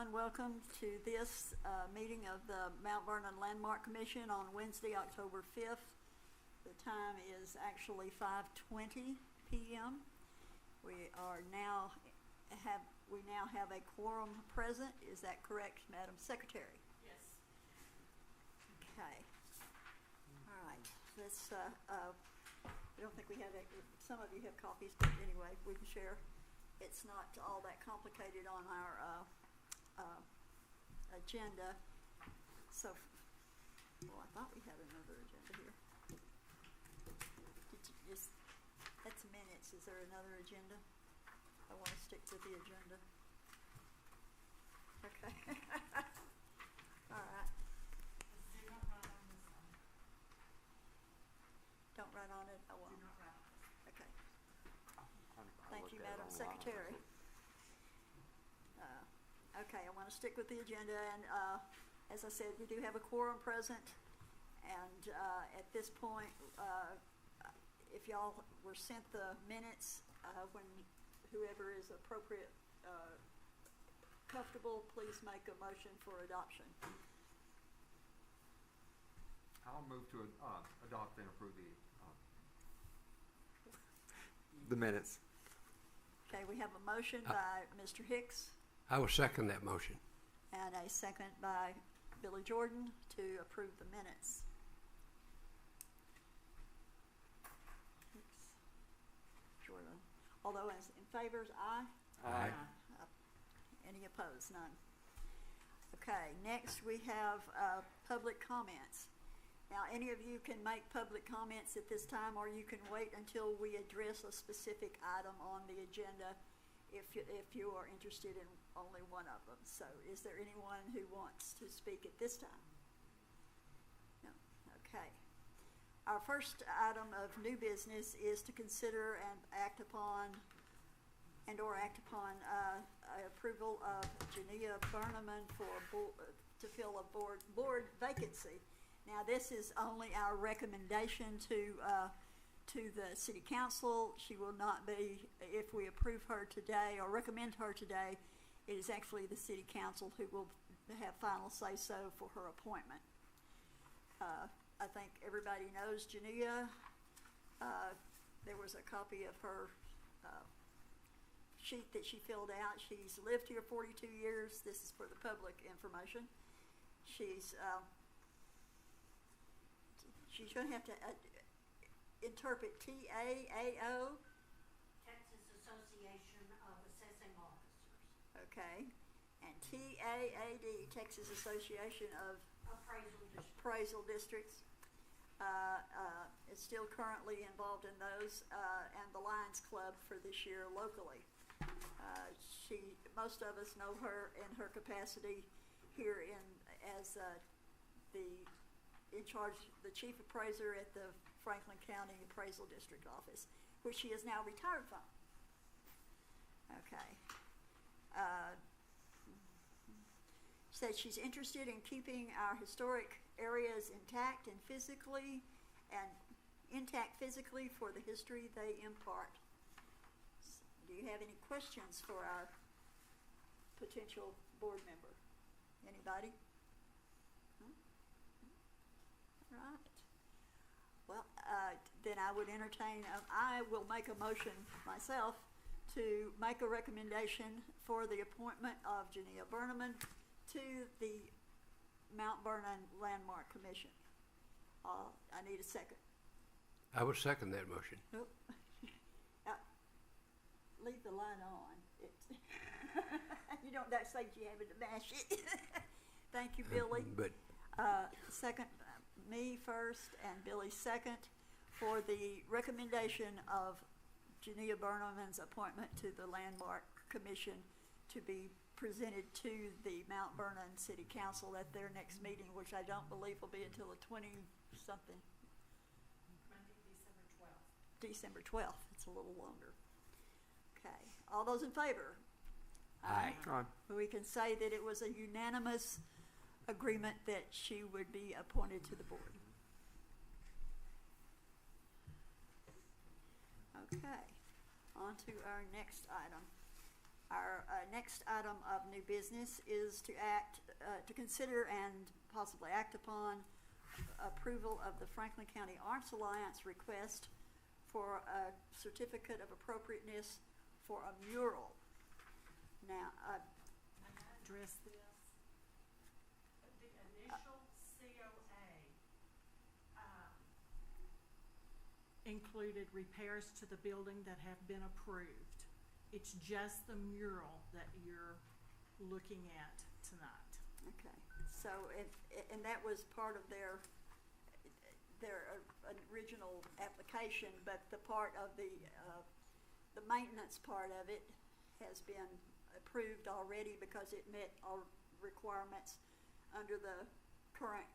everyone. Welcome to this meeting of the Mount Vernon Landmark Commission on Wednesday, October 5th. The time is actually 5:20 p.m. We now have a quorum present. Is that correct, Madam Secretary? Yes. Okay. All right. Let's. I don't think we have. Some of you have copies, but anyway, we can share. It's not all that complicated on our agenda. So, well, I thought we had another agenda here. That's minutes. Is there another agenda? I want to stick to the agenda. Okay. All right. Don't write on it. I won't. Do not write. Okay. Thank you, Madam Secretary. Okay, I want to stick with the agenda, and as I said, we do have a quorum present, and at this point, if y'all were sent the minutes, when whoever is appropriate, comfortable, please make a motion for adoption. I'll move to adopt and approve the minutes. Okay, we have a motion by Mr. Hicks. I will second that motion. And a second by Billy Jordan to approve the minutes. Hicks, Jordan. All those in favor, aye? Aye. Any opposed? None. Okay, next we have public comments. Now, any of you can make public comments at this time, or you can wait until we address a specific item on the agenda if you are interested in only one of them. So, is there anyone who wants to speak at this time? No. Okay. Our first item of new business is to consider and act upon approval of Jania Berneman to fill a board vacancy. Now, this is only our recommendation to the City Council. She will not be, if we approve her today or recommend her today, it is actually the City Council who will have final say-so for her appointment. I think everybody knows Jania. There was a copy of her sheet that she filled out. She's lived here 42 years. This is for the public information. She's going to have to interpret TAAO. Texas Association of Assessing Officers. Okay. And TAAD, Texas Association of Appraisal Districts. Is still currently involved in those, and the Lions Club for this year locally. Most of us know her in her capacity here as in charge, the chief appraiser at the Franklin County Appraisal District office, which she is now retired from. Okay. Said she's interested in keeping our historic areas intact for the history they impart. Do you have any questions for our potential board member? Anybody? All right. Well, then I would entertain, I will make a motion myself to make a recommendation for the appointment of Jania Berneman to the Mount Vernon Landmark Commission. I need a second. I will second that motion. Nope. Leave the light on. You don't say you having to mash it. Thank you, Billy. But second, me first and Billy second for the recommendation of Jania Berneman's appointment to the Landmark Commission to be presented to the Mount Vernon City Council at their next meeting, which I don't believe will be until the 20-something. Monday, December 12th. December 12th. It's a little longer. Okay. All those in favor? Aye. We can say that it was a unanimous agreement that she would be appointed to the board. Okay. On to our next item. Our next next item of new business is to consider and possibly act upon approval of the Franklin County Arts Alliance request for a certificate of appropriateness for a mural. Now, Address this. The initial COA included repairs to the building that have been approved. It's just the mural that you're looking at tonight. okay, so and that was part of their original application, but the part of the maintenance part of it has been approved already because it met all requirements under the current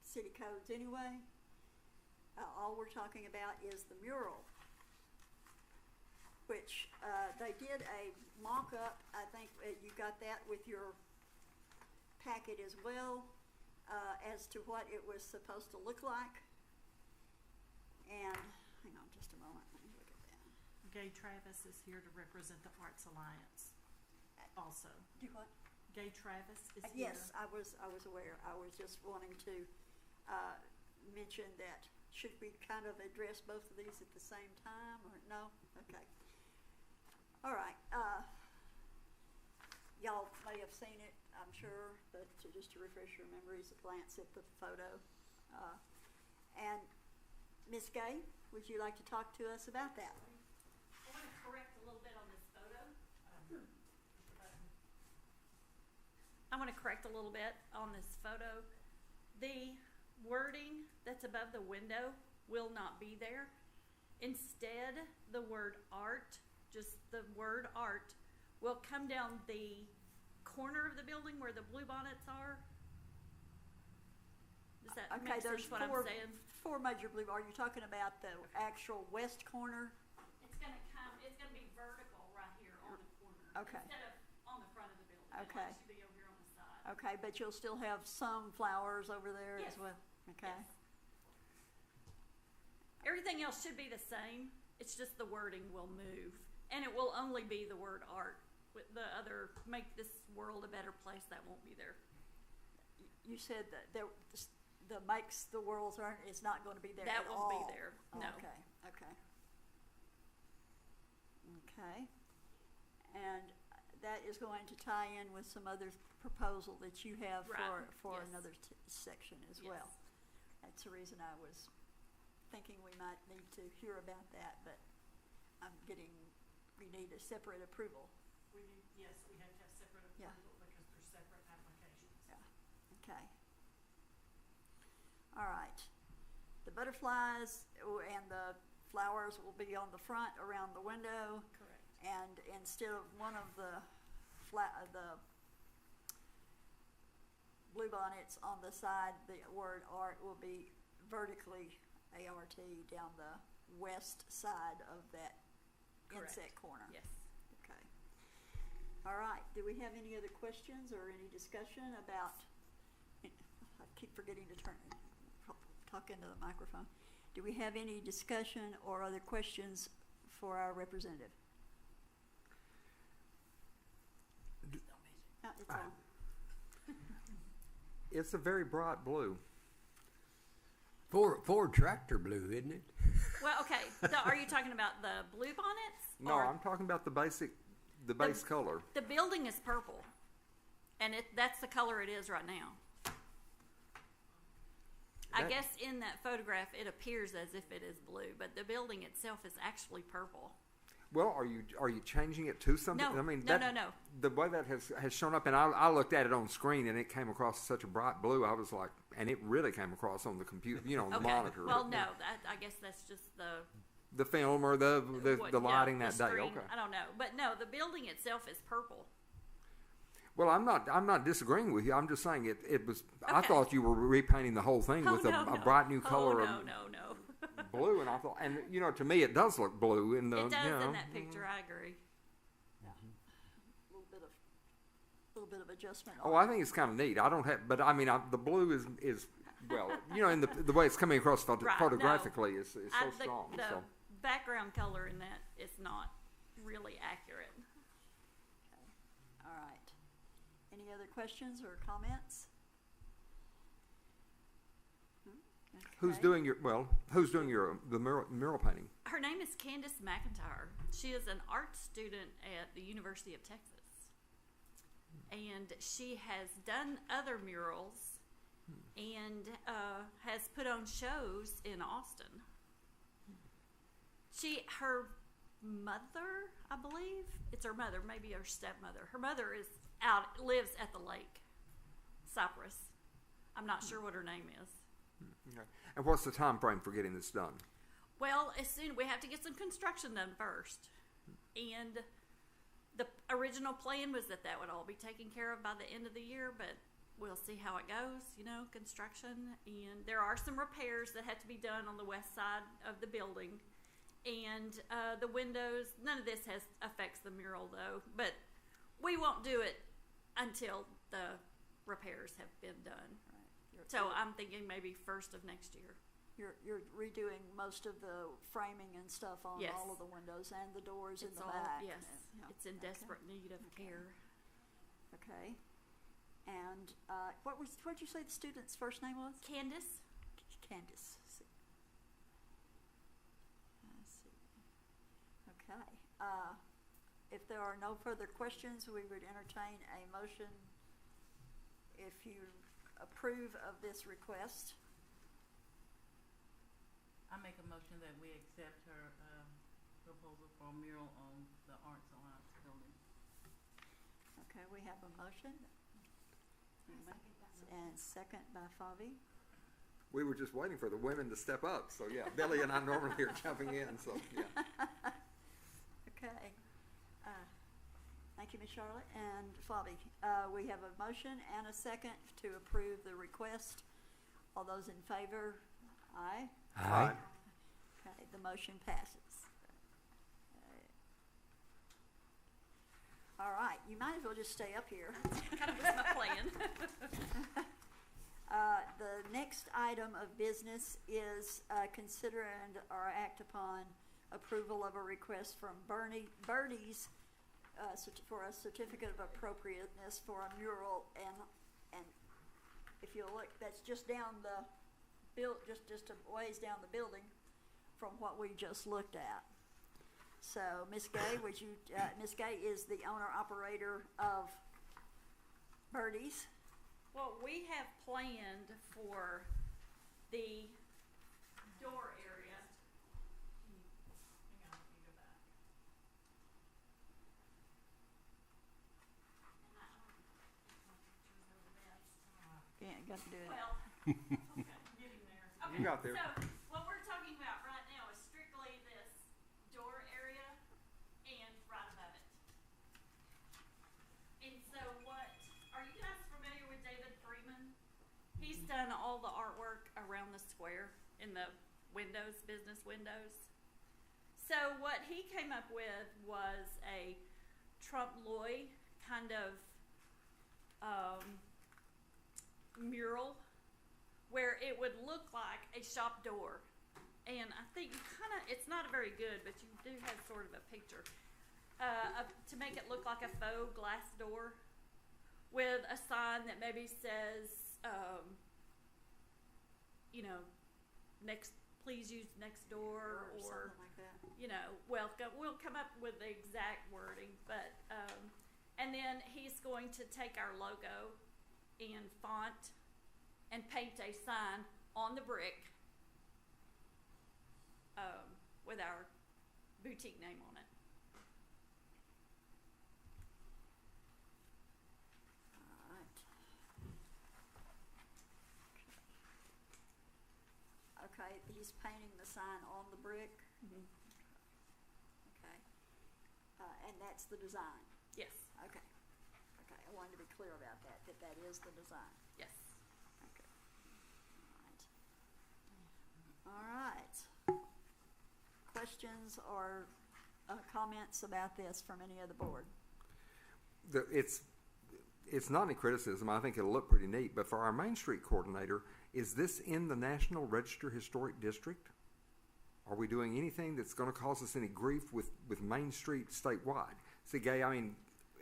city codes anyway. All we're talking about is the mural, which they did a mock-up. I think you got that with your packet as well, as to what it was supposed to look like. And hang on just a moment, let me look at that. Gay Travis is here to represent the Arts Alliance also. Do what? Gay Travis is here. Yes, I was aware. I was just wanting to mention that. Should we kind of address both of these at the same time, or no? Okay. All right. Y'all may have seen it, I'm sure, but just to refresh your memories, a glance at the photo. And Ms. Gay, would you like to talk to us about that? I want to correct a little bit on this photo. I want to correct a little bit on this photo. The wording that's above the window will not be there. Instead, the word art, just the word art, will come down the corner of the building where the bluebonnets are. Does that Okay, make there's sense what I'm saying? four major blue. Are you talking about the actual west corner? It's gonna be vertical right here on the corner. Okay. Instead of on the front of the building. Okay. It should be over here on the side. Okay, but you'll still have some flowers over there as Yes. well? Okay. Yes. Everything else should be the same. It's just the wording will move. And it will only be the word art. With the other, make this world a better place, that won't be there. You said that the makes the world's art is not going to be there That at won't all. be there, no. Okay, okay. Okay. And that is going to tie in with some other proposal that you have Right, for yes. another section as Yes. well. That's the reason I was thinking we might need to hear about that, but we need a separate approval. Yes, we have to have separate Yeah. approval because they're separate applications. Yeah, okay. All right. The butterflies and the flowers will be on the front around the window, Correct. and instead of one of the bluebonnets on the side, the word art will be vertically ART down the west side of that Correct. inset corner. Yes. Okay. All right, do we have any other questions or any discussion about, I keep forgetting to talk into the microphone. Do we have any discussion or other questions for our representative? It's on. It's a very bright blue. Ford tractor blue, isn't it? Well, okay. Are you talking about the blue bonnets? No, or I'm talking about the base color. the building is purple, and that's the color it is right now. I That- guess in that photograph it appears as if it is blue, but the building itself is actually purple. Well, are you changing it to something? No, I mean, no. The way that has shown up, and I looked at it on screen, and it came across such a bright blue. I was like, and it really came across on the computer, on the Okay. monitor. Well, no, I guess that's just The film or the lighting the that day. screen. Okay. I don't know, but no, the building itself is purple. Well, I'm not disagreeing with you. I'm just saying it was. I Okay. thought you were repainting the whole thing with no, a bright new Oh, color no, of no. blue, and I thought, and to me, it does look blue in the. It does in that picture. I agree. A little bit of adjustment. Oh, I think it's kind of neat. I don't have, but I mean, the blue is well, in the way it's coming across Right, no. photographically is so strong. The So background color in that is not really accurate. other questions or comments? Who's Okay. doing the mural painting? Her name is Candace McIntyre. She is an art student at the University of Texas. And she has done other murals and has put on shows in Austin. Her mother, I believe, it's her mother, maybe her stepmother. Her mother lives at the lake, Cypress. I'm not sure what her name is. Okay. And what's the time frame for getting this done? Well, as soon we have to get some construction done first, and the original plan was that would all be taken care of by the end of the year, but we'll see how it goes. Construction, and there are some repairs that have to be done on the west side of the building, and the windows. None of this affects the mural though, but we won't do it until the repairs have been done. Right. So I'm thinking maybe first of next year. You're redoing most of the framing and stuff on Yes. all of the windows and the doors in It's the all, back. yes, Yeah. it's in desperate need of Okay. care. Okay. And what'd you say the student's first name was? Candace? Candace. I see. Okay. If there are no further questions, we would entertain a motion if you approve of this request. I make a motion that we accept her proposal for a mural on the Arts Alliance building. Okay, we have a motion. And second by Favi. We were just waiting for the women to step up. So yeah, Billy and I normally are jumping in. So yeah. Okay. Thank you, Ms. Charlotte and Favi. We have a motion and a second to approve the request. All those in favor? Aye. Aye. Okay, the motion passes. All right, you might as well just stay up here. Kind of was my plan. The next item of business is consider and/or act upon approval of a request from Birdie's for a certificate of appropriateness for a mural, and if you look, that's just down the just a ways down the building from what we just looked at. So, Ms. Gay, Ms. Gay is the owner-operator of Birdie's. Well, we have planned for the door area. Hang on, let me go back. And I don't think my pictures are the best. Yeah, got to do it. Well, okay, getting there. Okay, You got there. So, what we're talking about right now is strictly this door area and right above it. And so are you guys familiar with David Freeman? He's done all the artwork around the square in the windows, business windows. So what he came up with was a Trompe l'oeil kind of mural where it would look like a shop door. And I think it's not very good, but you do have sort of a picture to make it look like a faux glass door with a sign that maybe says, please use next door, or something like that. welcome. We'll come up with the exact wording, but and then he's going to take our logo and font and paint a sign on the brick with our boutique name on it. All right. Okay, he's painting the sign on the brick. Mm-hmm. Okay. And that's the design. Yes, Okay. Okay, I wanted to be clear about that is the design. yes. Okay. All right. Questions or comments about this from any of the board? It's not any criticism. I think it'll look pretty neat. But for our Main Street coordinator, is this in the National Register Historic District? Are we doing anything that's going to cause us any grief with Main Street statewide? See, Gay, I mean,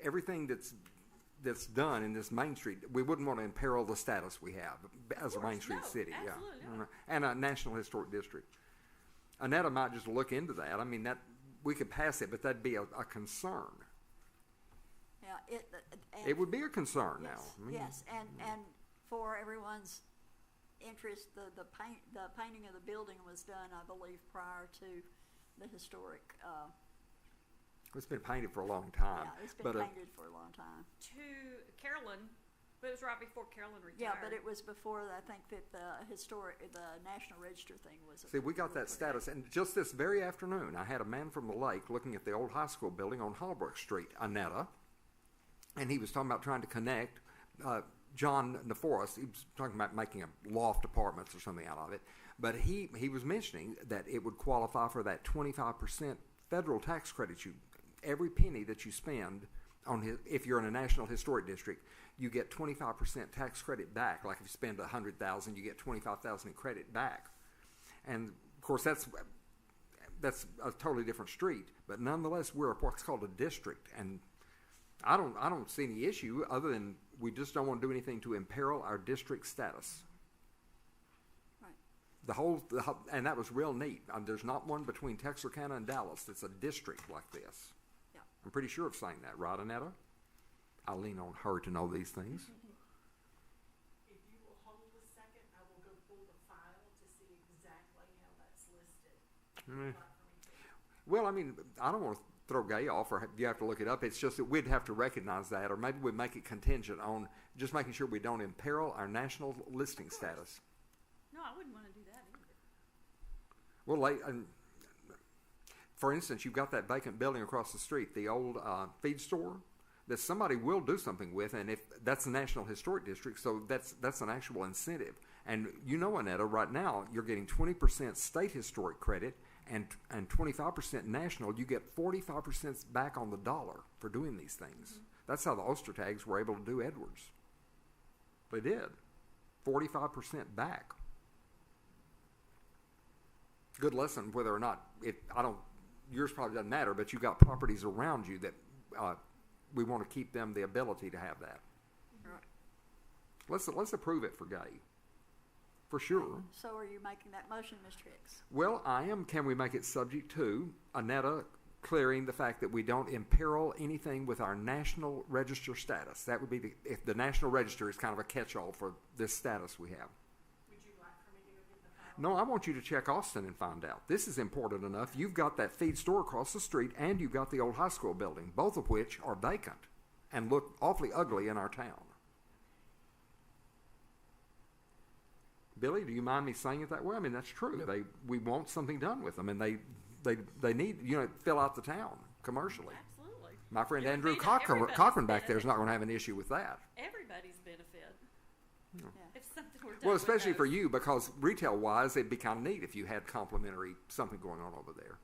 everything that's that's done in this Main Street, we wouldn't want to imperil the status we have as a Main course, Street no, city. absolutely Yeah, not. and a National Historic District. Annetta might just look into that. I mean, that we could pass it, but that'd be a concern. Yeah, It would be a concern yes, now. I mean, yes, and for everyone's interest, the painting of the building was done, I believe, prior to the historic, It's been painted for a long time. yeah, it's been but painted for a long time. To Carolyn, but it was right before Carolyn retired. Yeah, but it was before, I think, that the National Register thing was. see, we got that status, and just this very afternoon, I had a man from the lake looking at the old high school building on Holbrook Street, Annetta, and he was talking about trying to connect. John Neforest, he was talking about making a loft apartments or something out of it, but he was mentioning that it would qualify for that 25% federal tax credit. Every penny that you spend on if you're in a National Historic District, you get 25% tax credit back. Like if you spend $100,000, you get $25,000 in credit back. And of course, that's a totally different street. But nonetheless, we're what's called a district, and I don't see any issue other than we just don't want to do anything to imperil our district status. Right. And that was real neat. There's not one between Texarkana and Dallas that's a district like this. Yeah. I'm pretty sure of saying that, right, Annetta? I lean on her to know these things. If you will hold a second, I will go pull the file to see exactly how that's listed. Mm. Like for me to- Well, I mean, I don't want to throw Gay off, or you have to look it up. It's just that we'd have to recognize that, or maybe we'd make it contingent on just making sure we don't imperil our national listing status. No, I wouldn't want to do that either. Well, for instance, you've got that vacant building across the street, the old feed store, that somebody will do something with, and if that's the National Historic District, so that's an actual incentive. And you know, Annetta, right now you're getting 20% state historic credit and 25% national. You get 45% back on the dollar for doing these things. Mm-hmm. That's how the Ostertags were able to do Edwards. They did 45% back. Good lesson, whether or not yours probably doesn't matter, but you got properties around you that we want to keep them the ability to have that. Right. Let's approve it for Gay, for sure. So are you making that motion, Ms. Triggs? Well, I am. Can we make it subject to Annetta clearing the fact that we don't imperil anything with our National Register status? That would be if the National Register is kind of a catch-all for this status we have. Would you like for me to go get the file? No, I want you to check Austin and find out. This is important enough. You've got that feed store across the street, and you've got the old high school building, both of which are vacant and look awfully ugly in our town. Billy, do you mind me saying it that way? I mean, that's true. No. We want something done with them, and they need, fill out the town commercially. Absolutely. My friend It would Andrew be to Cochran everybody's back there is benefit. not going to have an issue with that. Everybody's benefit. Yeah. If something were done Well, with especially for those. you, because retail-wise, it'd be kind of neat if you had complimentary something going on over there.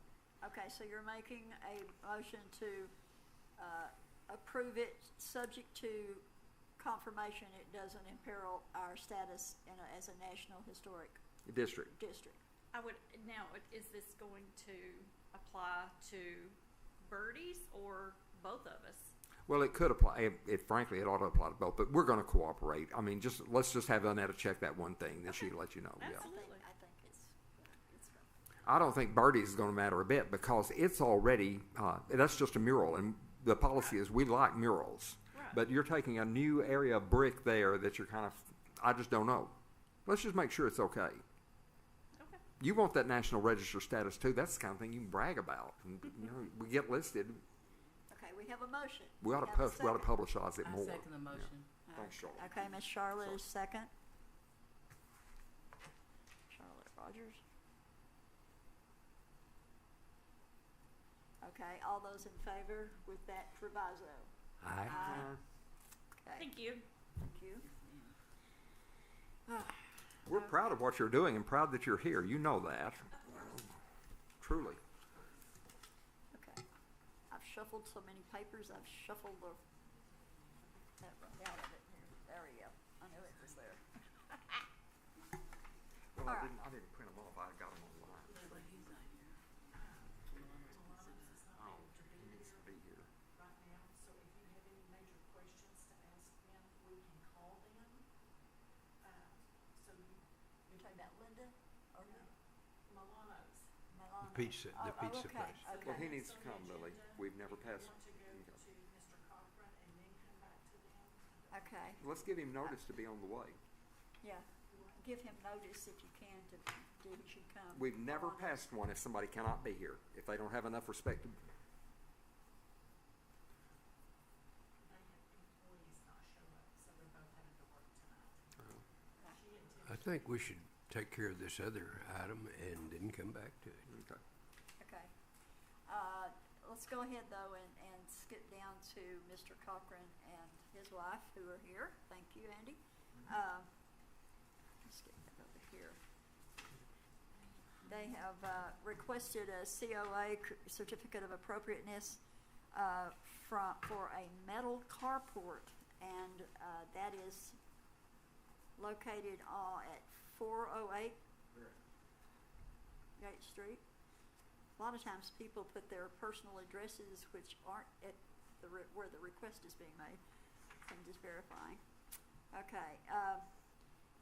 Okay, so you're making a motion to approve it, subject to confirmation it doesn't imperil our status as a National Historic District. District. I would, now, is this going to apply to Birdies or both of us? Well, it could apply. Frankly, it ought to apply to both. But we're going to cooperate. I mean, let's just have Annetta check that one thing that she'll let you know. Yeah. Absolutely. I think it's I don't think Birdie's is going to matter a bit because it's already that's just a mural, and the policy is we like murals. Right. But you're taking a new area of brick there that you're kind of. I just don't know. Let's just make sure it's okay. Okay. You want that National Register status too. That's the kind of thing you can brag about. And, we get listed. okay. We have a motion. We ought to have a second. publicize it I more. second the motion. Thanks, Charlotte. Okay, Ms. Charlotte is second. Charlotte Rogers. Okay, all those in favor with that proviso? Aye. Okay, Thank you. thank you. We're proud of what you're doing and proud that you're here. You know that. Truly. Okay. I've shuffled so many papers, I've shuffled that right out of it here. There we go. I knew it was there. Well, All right. I didn't print them off. I got them online. But he's not here. Oh, he needs to be here. Right now, so if you have any major questions to pizza Oh, place. okay. Well, he Okay. needs to come, Lily. We've never passed. Want to go to Mr. Cochran and then come back to them? Okay, Let's give him notice to be on the way. yeah. Give him notice if you can to, he should come. We've never on. passed one if somebody cannot be here, if they don't have enough respect to. They had employees not show up, so they're both having to work tonight. She I intended think we should take care of this other item and then come back to it. Okay. Okay. Let's go ahead though and skip down to Mr. Cochran and his wife who are here. Thank you, Andy. Let's get that over here. They have requested a COA, Certificate of Appropriateness, for a metal carport, and that is located at 408 Yates Street. A lot of times people put their personal addresses which aren't at where the request is being made. I'm just verifying. Okay,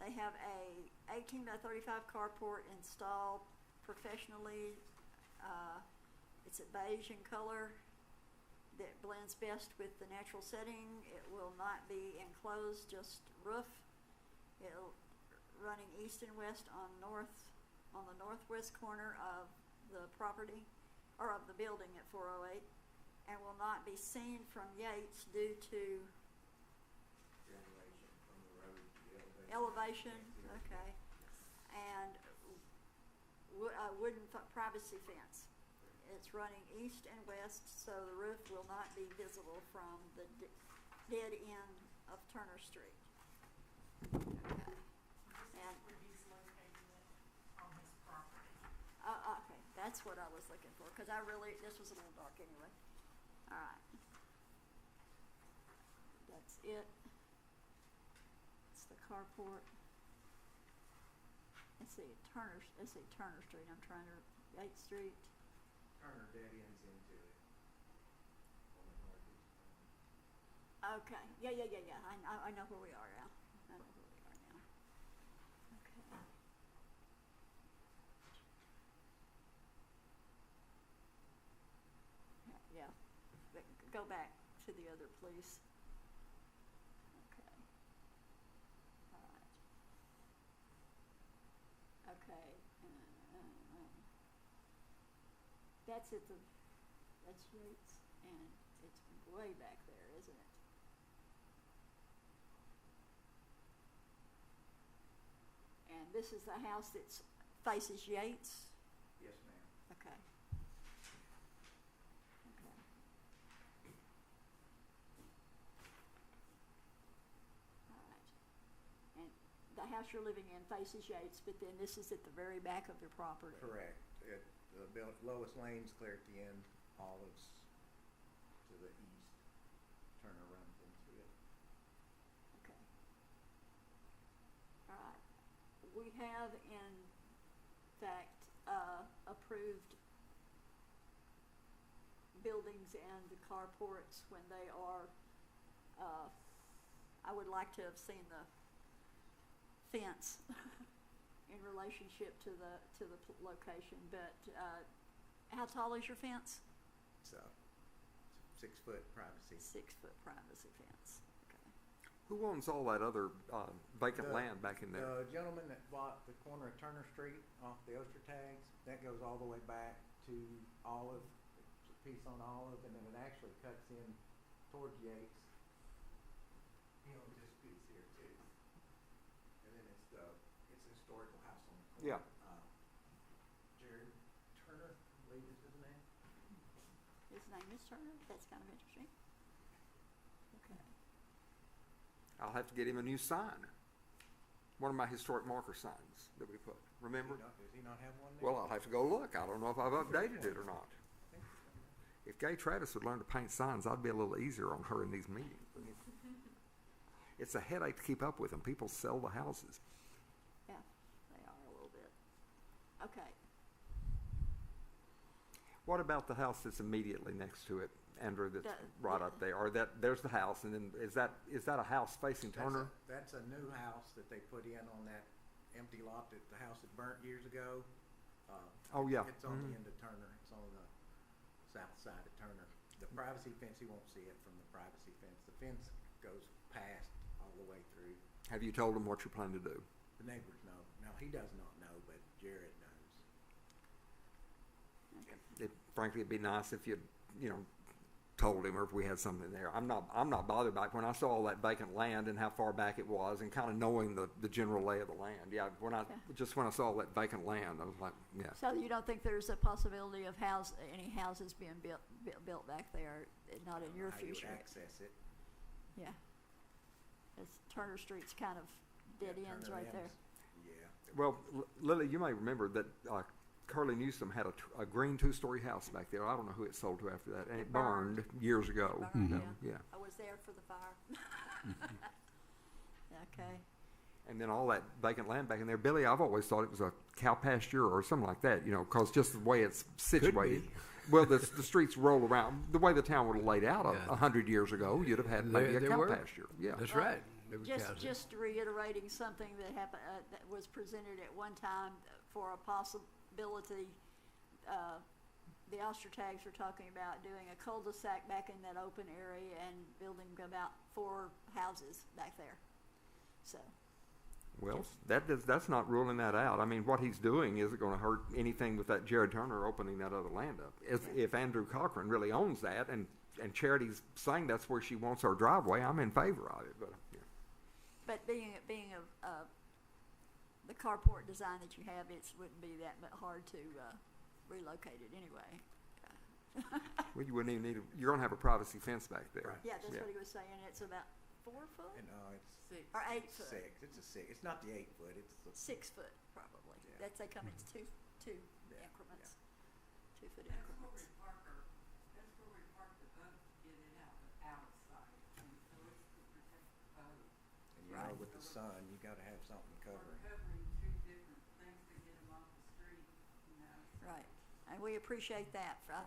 they have a 18 by 35 carport installed professionally. It's a beige in color that blends best with the natural setting. It will not be enclosed, just roof. It'll running east and west on the northwest corner of the property, or of the building at 408, and will not be seen from Yates due to elevation, okay, and wooden privacy fence. It's running east and west, so the roof will not be visible from the dead end of Turner Street. Okay. And where he's located it on his property. okay, that's what I was looking for, because this was a little dark anyway. All right. That's it. It's the carport. Let's see, Turner Street, I'm trying to, 8th Street. Turner dead ends into it. On the northeast corner. Okay, yeah, I know where we are now. I know where we are now. Okay. Yeah, but go back to the other, please. Okay. All right. Okay, that's Yates, and it's way back there, isn't it? And this is the house that faces Yates? Yes, ma'am. Okay. Okay. All right. And the house you're living in faces Yates, but then this is at the very back of your property? Correct. Lois Lane's clear at the end, Olives to the east. Turner runs into it. Okay. All right. We have in fact approved buildings and the carports when they are, I would like to have seen the fence in relationship to the location, but how tall is your fence? So, 6-foot privacy. 6-foot privacy fence. Okay. Who owns all that other vacant land back in there? The gentleman that bought the corner of Turner Street off the Oster Tags, that goes all the way back to Olive, it's a piece on Olive, and then it actually cuts in towards Yates. He owns this piece here too. And then it's a historical house on the corner. Yeah. Jared Turner, I believe is his name. His name is Turner? That's kind of interesting. Okay. I'll have to get him a new sign. One of my historic marker signs that we put. Remember? Does he not have one there? Well, I'll have to go look. I don't know if I've updated it or not. If Gay Travis would learn to paint signs, I'd be a little easier on her in these meetings. It's a headache to keep up with them. People sell the houses. Yeah, they are a little bit. Okay. What about the house that's immediately next to it, Andrew, that's right yeah. up there? Or there's the house, and then is that a house facing Turner? That's a new house that they put in on that empty lot that the house that burnt years ago. Oh, yeah. It's on Mhm. the end of Turner, it's on the south side of Turner. The privacy fence, he won't see it from the privacy fence. The fence goes past all the way through. Have you told him what you plan to do? The neighbors know. No, he does not know, but Jared knows. Frankly, it'd be nice if you told him, or if we had something there. I'm not bothered by it. When I saw all that vacant land and how far back it was, and kind of knowing the general lay of the land, when I saw all that vacant land, I was like, yeah. So you don't think there's a possibility of any houses being built back there, not in your How you would future? access it. Yeah. As Turner Street's kind of dead Yeah, ends Turner right there. ends. Yeah. Well, Lily, you may remember that Curly Newsom had a green 2-story house back there. I don't know who it sold to after that, and it burned years ago. Burned, Yeah. I was there for the fire. Okay. And then all that vacant land back in there, Billy, I've always thought it was a cow pasture or something like that, because just the way it's situated. Well, the streets roll around. The way the town would have laid out Yeah. 100 years ago, you'd have had maybe a There cow were. pasture. Yeah. That's right. There was cows there. Just reiterating something that happened, that was presented at one time for a possibility. The Ostertags were talking about doing a cul-de-sac back in that open area and building about 4 houses back there. So, Well, that's not ruling that out. I mean, what he's doing isn't going to hurt anything with that Jared Turner opening that other land up. If Andrew Cochran really owns that, and Charity's saying that's where she wants her driveway, I'm in favor of it. But yeah. but being the carport design that you have, it wouldn't be that hard to relocate it anyway. Well, you wouldn't even need you're going to have a privacy fence back there. Right. Yeah, that's what he was saying. It's about 4 foot And it's 6. or 8 foot. 6. It's a 6. It's not the 8 foot. It's the 6 foot probably. Yeah. They come in two Yeah. increments, 2 foot increments. That's where we park the boat to get it out outside, and so it's to protect the boat. And with the sun, you got to have something We're covering. covering 2 different things to get them off the street, so. Right, and we appreciate that. I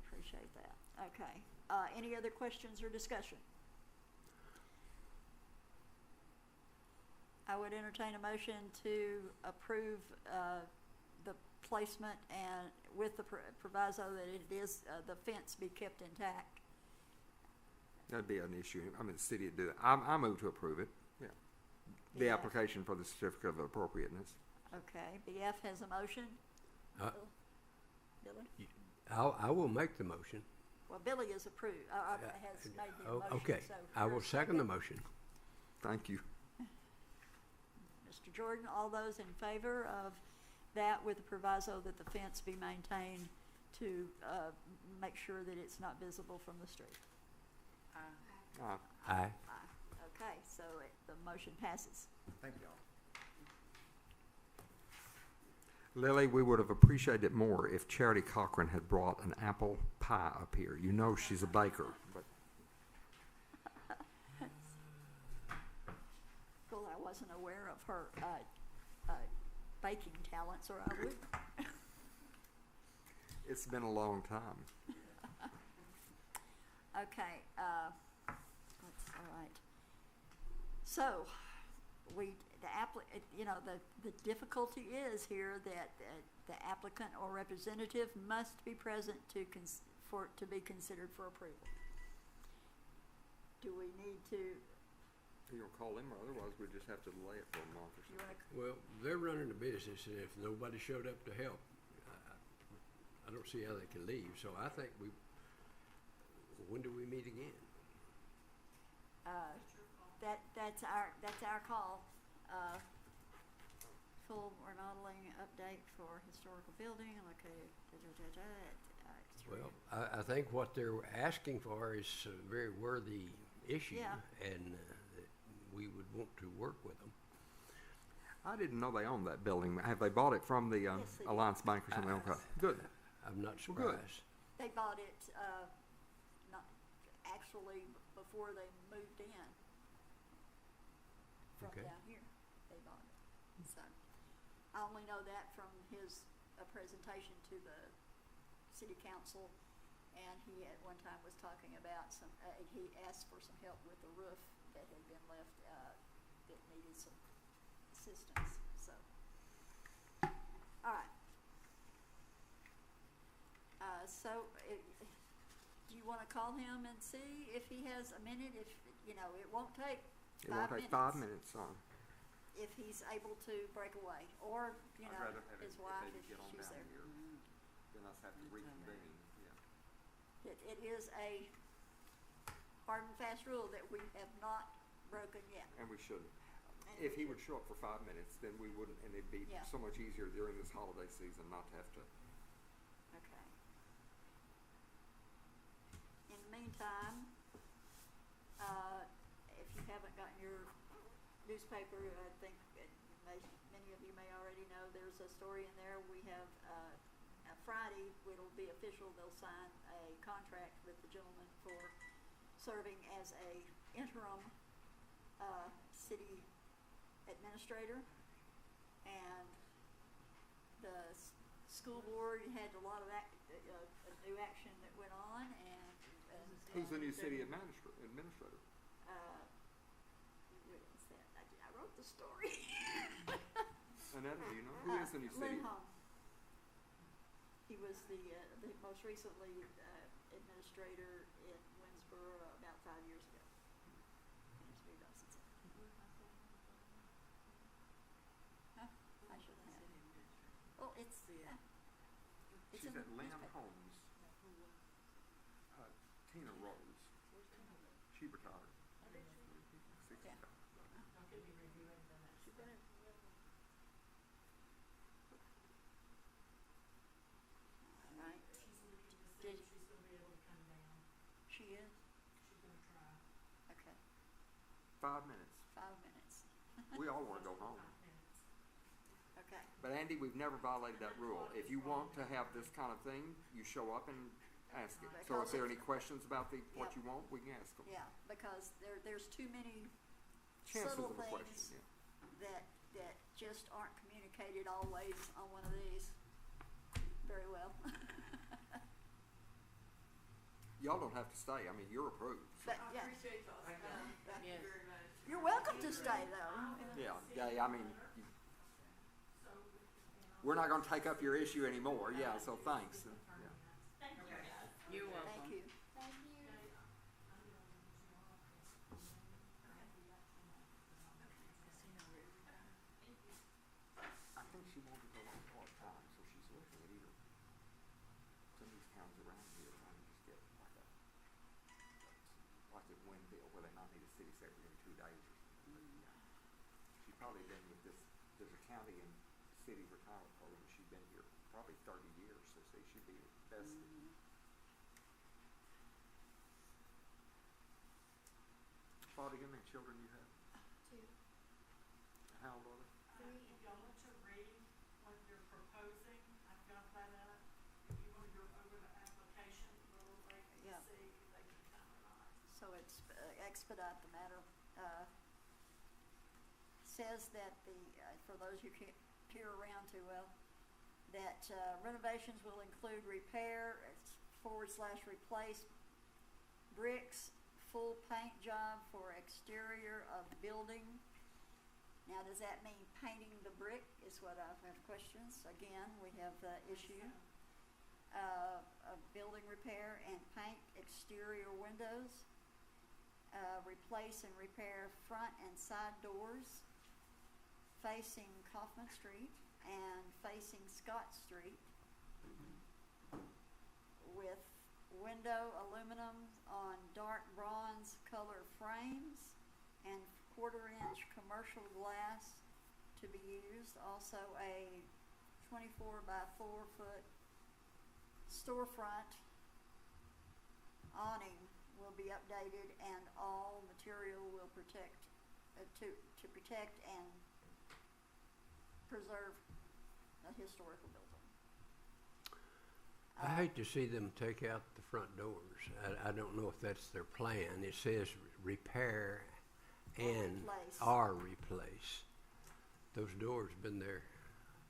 appreciate that. Okay, any other questions or discussion? I would entertain a motion to approve the placement and with the proviso that it is, the fence be kept intact. That'd be an issue. I mean, the city would do that. I move to approve it. Yeah. The Yeah. application for the certificate of appropriateness. Okay, BF has a motion. Uh, Billy? I will make the motion. Well, Billy is approved, has made the Oh, motion, okay. so. I will you're second the motion. Thank you. Mr. Jordan, all those in favor of that with the proviso that the fence be maintained to make sure that it's not visible from the street? Uh, Aye. Okay, so the motion passes. Thank y'all. Lily, we would have appreciated it more if Charity Cochran had brought an apple pie up here. You know she's a baker, but Well, I wasn't aware of her baking talents, or I would. it's been a long time. Okay, that's all right. So, the difficulty is here that the applicant or representative must be present to be considered for approval. Do we need to, You'll call him, or otherwise we just have to delay it for a month or you so. wanna, Well, they're running the business, and if nobody showed up to help, I don't see how they can leave. So I think when do we meet again? that's our call. Full remodeling update for historical building located, Well, I think what they're asking for is a very worthy issue, Yeah. and that we would want to work with them. I didn't know they owned that building. Have they bought it from the Yes, they did. Alliance Bank or something? Okay, good. I'm not Well, good. surprised. They bought it, not actually before they moved in from Okay. down here. They bought it. So, I only know that from his presentation to the city council, and he at one time was talking about he asked for some help with the roof that had been left, that needed some assistance, so. All right. So, do you wanna call him and see if he has a minute? If, you know, it won't take It won't 5 take minutes. 5 minutes, If he's able to break away, or, you I'd know, rather have it his if wife, they if get on she's down there. here than us have to reconvene, yeah. It is a hard and fast rule that we have not broken yet. And we shouldn't. And If we he would show up for 5 minutes, then we wouldn't, and it'd be Yeah. so much easier during this holiday season not to have to. Okay. In the meantime, if you haven't gotten your newspaper, I think many of you may already know, there's a story in there. We have, Friday, it'll be official, they'll sign a contract with the gentleman for serving as a interim, city administrator. And the school board had a lot of new action that went on, and. Who's the new city administrator? What is that? I wrote the story. Annette, do you know? Who is the new city? Lindholm. He was the most recently, administrator in Winsboro about 5 years ago. And he's moved on since then. Huh? I should have. Well, it's She's in the at Lamb newspaper. Homes. Tina Rose. She retired. Yeah. She's been in. All right. Did- She's gonna be able to come down. She is? She's gonna try. Okay, 5 minutes. 5 minutes. We all want to go home. Okay, But Andy, we've never violated that rule. If you want to have this kind of thing, you show up and ask it. So if there are any questions about what Yep. you want, we can ask them. yeah, because there's too many Chances subtle of a question, things yeah. that just aren't communicated always on one of these very well. Y'all don't have to stay. I mean, you're approved. But, I yeah, appreciate y'all. Thank you Yes. very much. you're welcome to stay though. Yeah, I mean, we're not gonna take up your issue anymore, yeah, so thanks. Yeah. Thank you, guys. You're welcome. Thank you. I think she wanted to go on part-time, so she's looking at either some of these towns around here trying to just get like at Winville, where they might need a city secretary in 2 days or something. But, yeah. She's probably been with this, there's a county and city retirement program, she's been here probably 30 years, so see, she'd be vested. Claudia, how many children you have? 2, How old are they? 3, If and y'all want to read what you're proposing, I've got that up. If you wanna go over the application, we'll wait and Yeah. see if they can come or not. So it's expedite the matter. Says that for those who can't peer around too well, that renovations will include repair / replace bricks, full paint job for exterior of building. Now, does that mean painting the brick is what I have questions. Again, we have the issue of building repair and paint exterior windows. Replace and repair front and side doors facing Kaufman Street and facing Scott Street with window aluminum on dark bronze color frames and 1/4-inch commercial glass to be used. Also a 24 by 4 foot storefront awning will be updated, and all material will protect to protect and preserve a historical building. I hate to see them take out the front doors. I don't know if that's their plan. It says repair and replace. or replace. Those doors been there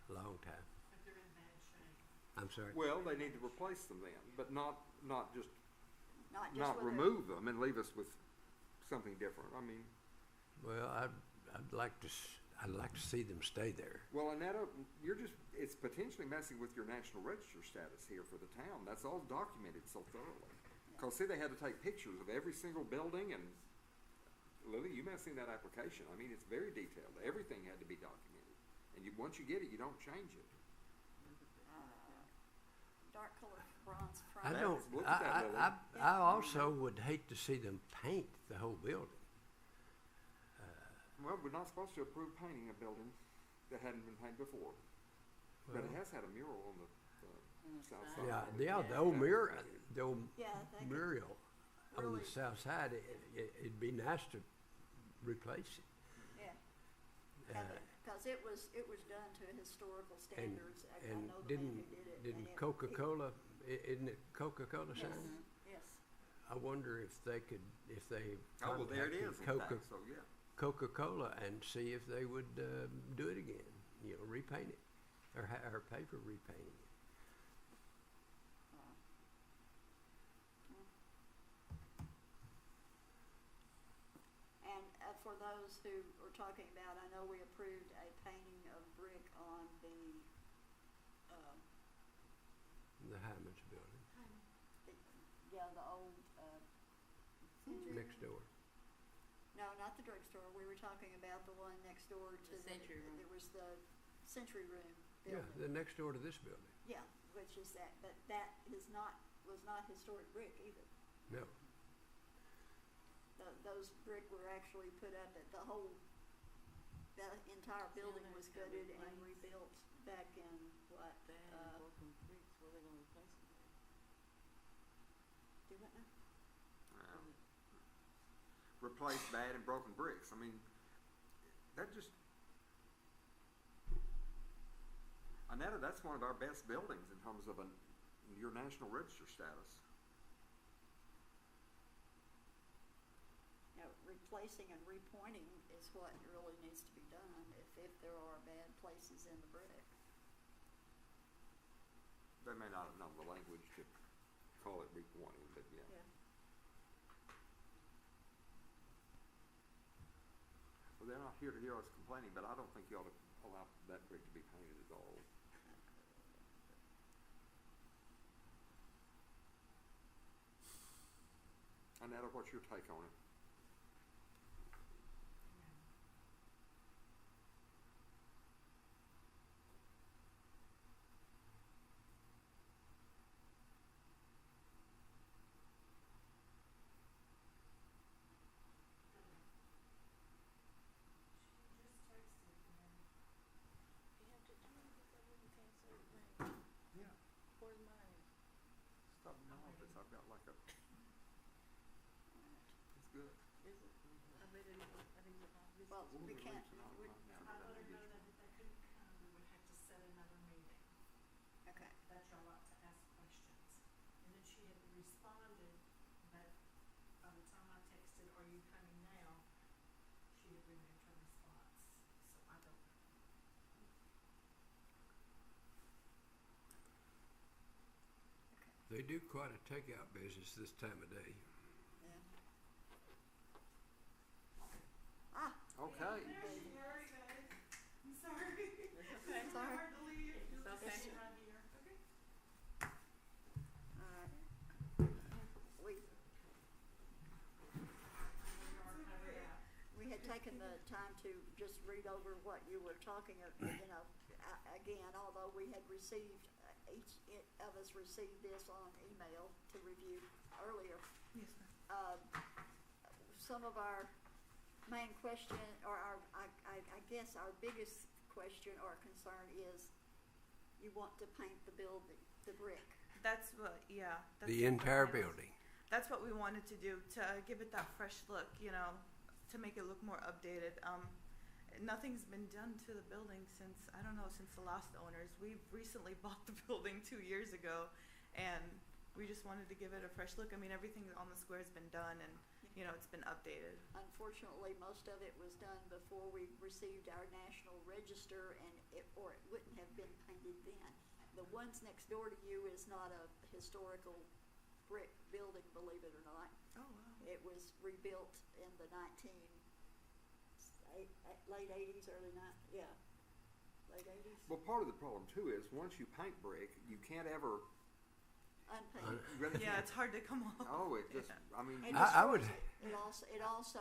a long time. If they're in bad shape. I'm sorry. Well, they need to replace them then, but not just Not just not with a- remove them and leave us with something different. I mean, Well, I'd like to. I'd like to see them stay there. Well, Annetta, it's potentially messing with your National Register status here for the town. That's all documented so thoroughly. Because, see, they had to take pictures of every single building, and Lily, you may have seen that application. I mean, it's very detailed. Everything had to be documented. And once you get it, you don't change it. Dark color bronze front. I don't, Look at that, Lily. I also would hate to see them paint the whole building. Well, we're not supposed to approve painting a building that hadn't been painted before. But it Well, has had a mural on the south side. side. Yeah, the old mural, the old Yeah, they could mural on really- the south side, it'd be nice to replace it. Yeah, Uh, because it was done to historical standards. I And know the man who did it. and didn't it- Coca-Cola, isn't it Coca-Cola Yes, sign? yes. I wonder if they could, if they Oh, well, there it contacted is, in fact, so yeah. Coca-Cola and see if they would do it again, repaint it, or pay for repainting it. And for those who are talking about, I know we approved a painting of brick on the, The Hyman's building, the old, Century. next door. No, not the drugstore. We were talking about the one next door to The Century Room. It was the Century Room Yeah, building. the next door to this building. Yeah, which is that, but that was not historic brick either. No, Those brick were actually put up at the entire building Yeah, was that's got gutted and replaced. rebuilt back in what, They had broken bricks, where they gonna replace them? do what now? Replace bad and broken bricks. I mean, that just, Annetta, that's one of our best buildings in terms of your National Register status. You know, replacing and repointing is what really needs to be done if there are bad places in the brick. They may not have known the language to call it repointing, but yeah. Yeah. Well, they're not here to hear us complaining, but I don't think you ought to allow that brick to be painted at all. Annetta, what's your take on it? Yeah. Where's mine? Stop in my office. I've got like a. It's good. Is it? I bet it is. I think it's obvious. Well, We'll we be can't, releasing we, right now. I let her know that if they couldn't come, we would have to set another meeting, okay. that y'all like to ask questions. And then she had responded, but by the time I texted, "Are you coming now?" she had removed her response, so I don't know. They do quite a takeout business this time of day. Yeah. Ah, Okay. I'm sorry. it's all right. to leave. It's okay. Right here. Okay. All right. We had taken the time to just read over what you were talking of, again, although we had received, each of us received this on email to review earlier. Yes, ma'am. Some of our main question, or I guess our biggest question or concern is you want to paint the building, the brick. That's what, yeah. That's The what entire we wanted. building. That's what we wanted to do, to give it that fresh look, to make it look more updated. Nothing's been done to the building since, I don't know, since the last owners. We've recently bought the building 2 years ago, and we just wanted to give it a fresh look. I mean, everything on the square has been done, and, it's been updated. Unfortunately, most of it was done before we received our National Register, or it wouldn't have been painted then. The ones next door to you is not a historical brick building, believe it or not. Oh, wow. It was rebuilt in the late eighties, early yeah, late eighties, Well, part of the problem too is once you paint brick, you can't ever. unpainted. Yeah, it's hard to come off. Oh, it just. Yeah. I mean. It I would- destroys it. It also,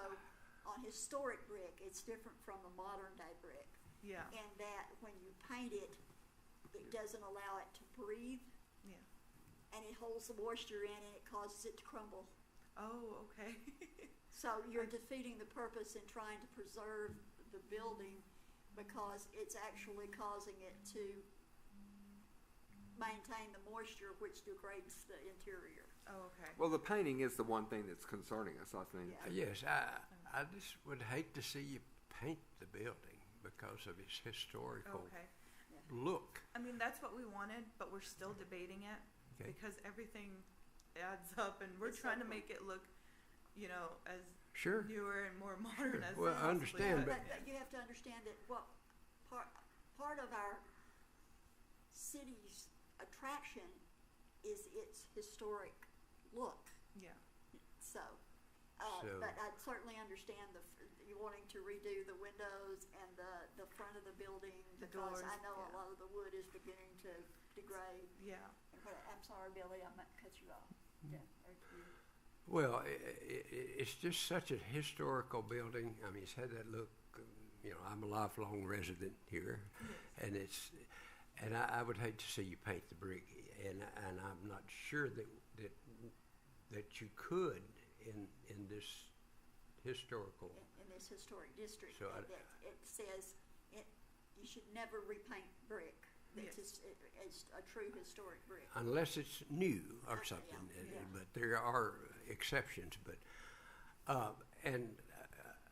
on historic brick, it's different from a modern day brick. Yeah, In that when you paint it, it doesn't allow it to breathe, yeah. and it holds the moisture in, and it causes it to crumble. Oh, okay. So you're defeating the purpose in trying to preserve the building because it's actually causing it to maintain the moisture, which degrades the interior. Oh, okay. Well, the painting is the one thing that's concerning us, I think. Yeah. Yes, I just would hate to see you paint the building because of its historical Okay. look. I mean, that's what we wanted, but we're still debating it Okay. because everything adds up, and we're It's trying to so cool. make it look, as Sure. newer and more modern as Well, I possibly understand, could. but- You have to understand that what part of our city's attraction is its historic look. Yeah. So, So- but I certainly understand you wanting to redo the windows and the front of the building The because I doors, know a yeah. lot of the wood is beginning to degrade. Yeah. I'm sorry, Billy, I might cut you off. Yeah, Well, it's just such a historical building. I mean, it's had that look. I'm a lifelong resident here, and I would hate to see you paint the brick, and I'm not sure that you could in this historical. in this historic district, So that it says you should never repaint brick. It's a true historic brick. Unless it's new or Okay, something, yeah. but there are exceptions. But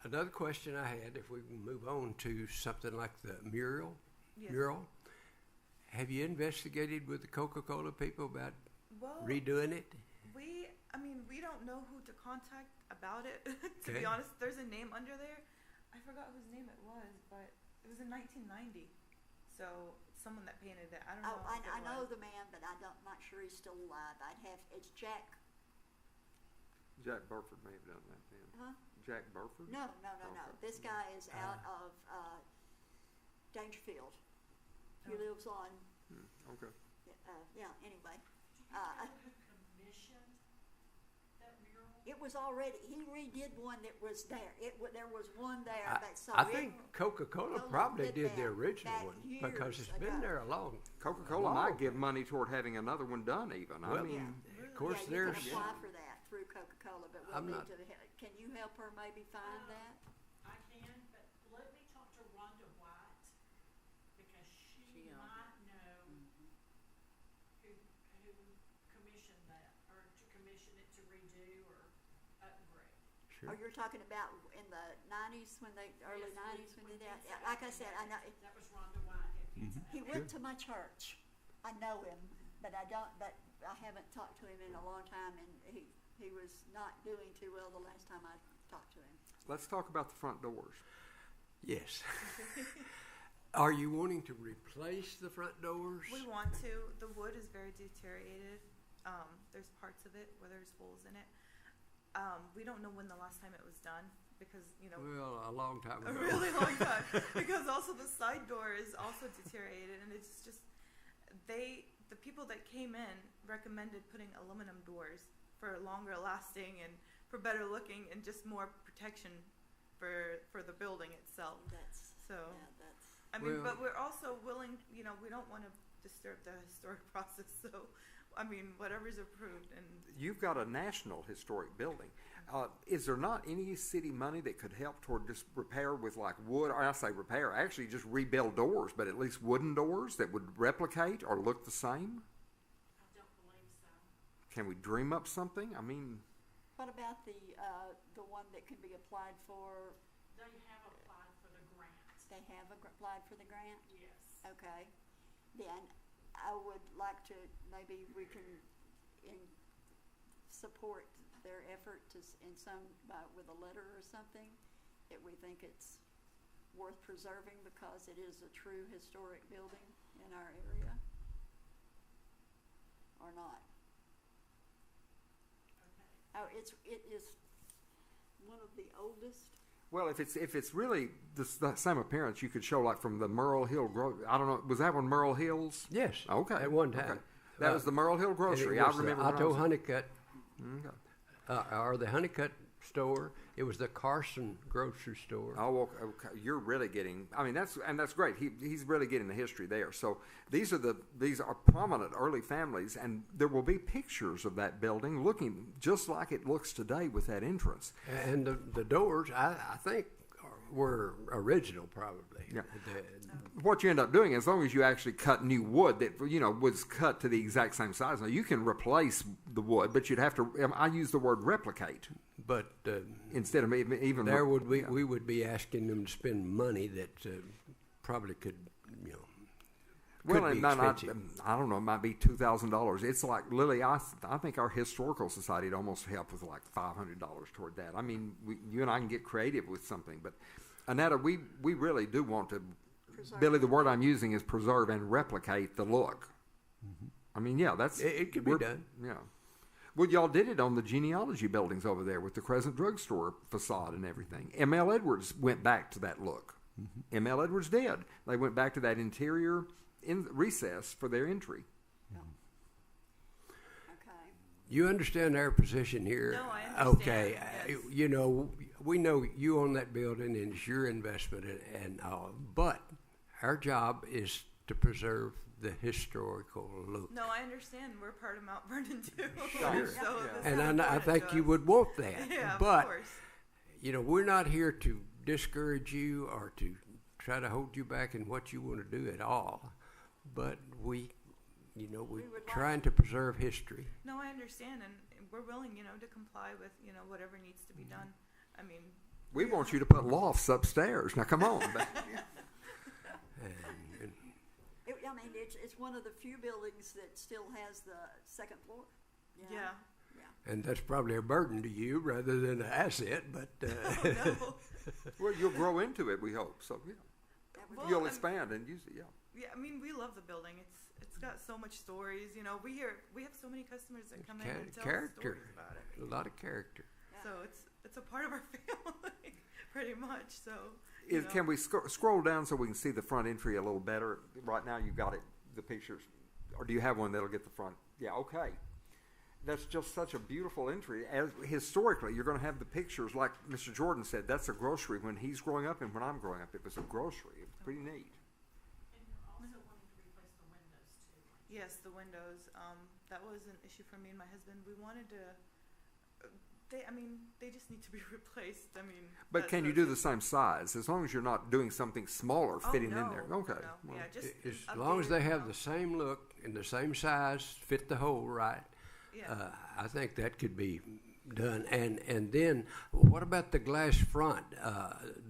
another question I had, if we can move on to something like the mural, Yes. have you investigated with the Coca-Cola people about Well, redoing it? we don't know who to contact about it. To Okay. be honest, there's a name under there. I forgot whose name it was, but it was in 1990. So someone that painted it. I don't know. Oh, I who it know was. the man, but I'm not sure he's still alive. It's Jack, Jack Burford may have done that then. huh? Jack Burford? No. Okay. This guy is out of Dangerfield. He Oh. lives on, Okay. anyway. Do you know who commissioned that mural? It was already, he redid one that was there. There was one there, but so I it. think Coca-Cola Coca probably did did the that original back one because years it's been ago. there a long. Coca-Cola Wow. might give money toward having another one done even. I Well, mean, Yeah. Of course, You there's. can apply for that through Coca-Cola, but we'll I'm need not- to, can you help her maybe find that? I can, but let me talk to Rhonda White, because she She owns it. might know Mhm. who commissioned that, or to commission it to redo or upgrade. Sure. Oh, you're talking about in the nineties, early Yes, nineties when they did that? Pizza Yeah, like I Hut said, did I know, that. That was Rhonda White at Pizza he Hut. went to my church. I know him, but I haven't talked to him in a long time, and he was not doing too well the last time I talked to him. let's talk about the front doors. Yes. Are you wanting to replace the front doors? We want to. The wood is very deteriorated. There's parts of it where there's holes in it. We don't know when the last time it was done because Well, a long time a ago. really long time. Because also the side door is also deteriorated, and it's just the people that came in recommended putting aluminum doors for longer lasting and for better looking and just more protection for the building itself. That's, So that's, I mean, Well- but we're also willing. We don't want to disturb the historic process. So I mean, whatever's approved and. You've got a national historic building. Is there not any city money that could help toward just repair with like wood, or I say repair, actually just rebuild doors, but at least wooden doors that would replicate or look the same? I don't believe so. Can we dream up something? I mean, what about the one that can be applied for? They have applied for the grant. They have applied for the grant? Yes. Okay, then I would like to, maybe we can support their effort with a letter or something, that we think it's worth preserving because it is a true historic building in our area, or not. Okay. Oh, it is one of the oldest. Well, if it's really the same appearance, you could show like from the Merle Hill I don't know, was that one Merle Hills? Yes. Okay. At one time. Okay. That was the Merle Hill And Grocery. it I was the remember. when I Otto was- Honeycutt, Okay. or the Honeycutt store. It was the Carson grocery store. Oh, okay. You're really getting. I mean, that's great. He's really getting the history there. So these are prominent early families, and there will be pictures of that building looking just like it looks today with that entrance. And the doors, I think, were original probably. Yeah. What you end up doing, as long as you actually cut new wood that was cut to the exact same size. Now you can replace the wood, but you'd have to. I use the word replicate. But Instead of even there would be, we would be asking them to spend money that probably could, well, could it be might not, expensive. I don't know, it might be $2,000. It's like, Lily, I think our historical society would almost help with like $500 toward that. I mean, you and I can get creative with something, but Annetta, we really do want to, Preserve. Billy, the word I'm using is preserve and replicate the look. I mean, yeah, that's. It could be done. Yeah. Well, y'all did it on the genealogy buildings over there with the Crescent Drugstore facade and everything. M.L. Edwards went back to that look. M.L. Edwards did. They went back to that interior recess for their entry. Okay. You understand our position here? No, I understand, Okay, yes. we know you own that building and it's your investment and all, but our job is to preserve the historical look. No, I understand. We're part of Mount Vernon too. Sure. So Yeah. this And is I important think to you us. would want that. Yeah, but, of course. we're not here to discourage you or to try to hold you back in what you want to do at all. But we're would like- trying to preserve history. No, I understand, and we're willing, to comply with, whatever needs to be done. I mean, We want you to put lofts upstairs. Now, come on. And It's one of the few buildings that still has the second floor. yeah. And that's probably a burden to you rather than an asset, but No. Well, you'll grow into it, we hope. So, yeah. That would Well, You'll I'm- expand and use it, yeah. Yeah, I mean, we love the building. It's got so much stories. We have so many customers that come in and tell us character, stories about it. a lot of character. So it's a part of our family, pretty much. So Can we scroll down so we can see the front entry a little better? Right now you've got it, the pictures. Or do you have one that'll get the front? Yeah, okay. That's just such a beautiful entry. As historically, you're going to have the pictures, like Mr. Jordan said, that's a grocery when he's growing up and when I'm growing up. It was a grocery. It was pretty neat. And you're also wanting to replace the windows too. Yes, the windows. That was an issue for me and my husband. We wanted to. They just need to be replaced. But that's can you do the same size? As long as you're not doing something smaller fitting in there. Okay. No. Well, Yeah, just As long as updated, they have the same look and the same size, fit the hole right, Yeah. I think that could be done. And then, what about the glass front?